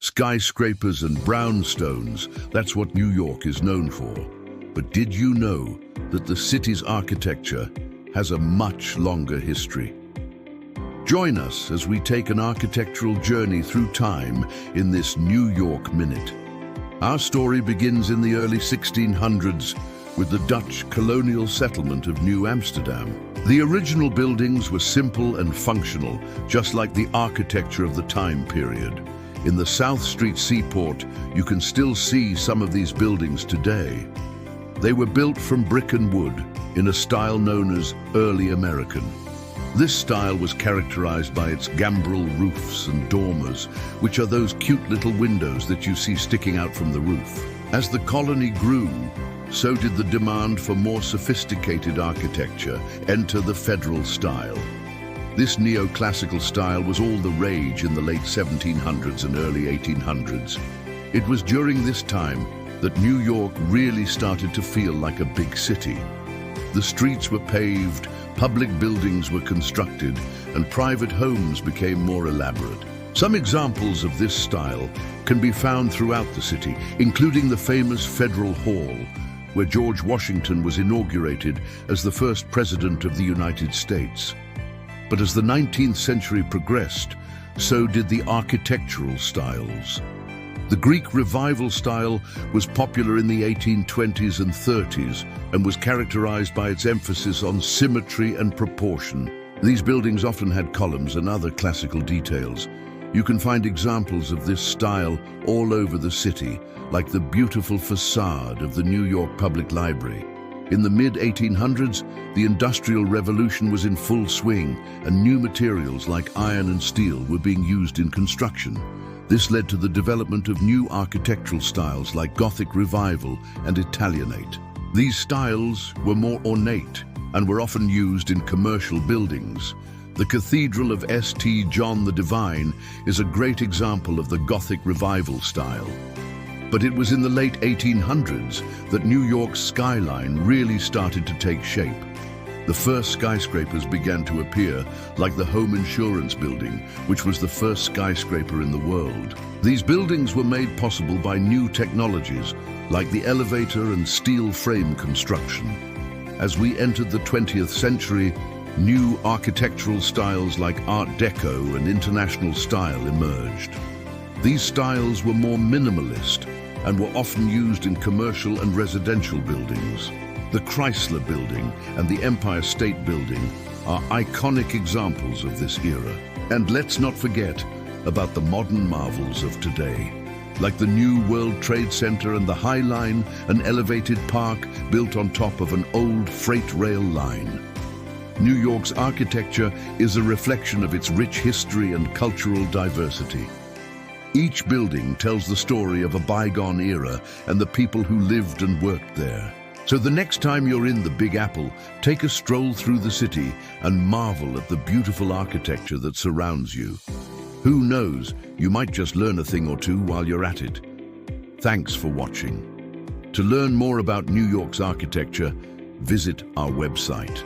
Skyscrapers and brownstones, that's what New York is known for. But did you know that the city's architecture has a much longer history? Join us as we take an architectural journey through time in this New York Minute. Our story begins in the early 1600s with the Dutch colonial settlement of New Amsterdam. The original buildings were simple and functional, just like the architecture of the time period. In the South Street seaport, you can still see some of these buildings today. They were built from brick and wood in a style known as Early American. This style was characterized by its gambrel roofs and dormers, which are those cute little windows that you see sticking out from the roof. As the colony grew, so did the demand for more sophisticated architecture. Enter the federal style. This neoclassical style was all the rage in the late 1700s and early 1800s. It was during this time that New York really started to feel like a big city. The streets were paved, public buildings were constructed, and private homes became more elaborate. Some examples of this style can be found throughout the city, including the famous Federal Hall, where George Washington was inaugurated as the first president of the United States. But as the 19th century progressed, so did the architectural styles. The Greek Revival style was popular in the 1820s and 30s and was characterized by its emphasis on symmetry and proportion. These buildings often had columns and other classical details. You can find examples of this style all over the city, like the beautiful facade of the New York Public Library. In the mid-1800s, the Industrial Revolution was in full swing, and new materials like iron and steel were being used in construction. This led to the development of new architectural styles like Gothic Revival and Italianate. These styles were more ornate and were often used in commercial buildings. The Cathedral of St. John the Divine is a great example of the Gothic Revival style. But it was in the late 1800s that New York's skyline really started to take shape. The first skyscrapers began to appear, like the Home Insurance Building, which was the first skyscraper in the world. These buildings were made possible by new technologies, like the elevator and steel frame construction. As we entered the 20th century, new architectural styles like Art Deco and International Style emerged. These styles were more minimalist and were often used in commercial and residential buildings. The Chrysler Building and the Empire State Building are iconic examples of this era. And let's not forget about the modern marvels of today, like the new World Trade Center and the High Line, an elevated park built on top of an old freight rail line. New York's architecture is a reflection of its rich history and cultural diversity. Each building tells the story of a bygone era and the people who lived and worked there. So the next time you're in the Big Apple, take a stroll through the city and marvel at the beautiful architecture that surrounds you. Who knows, you might just learn a thing or two while you're at it. Thanks for watching. To learn more about New York's architecture, visit our website.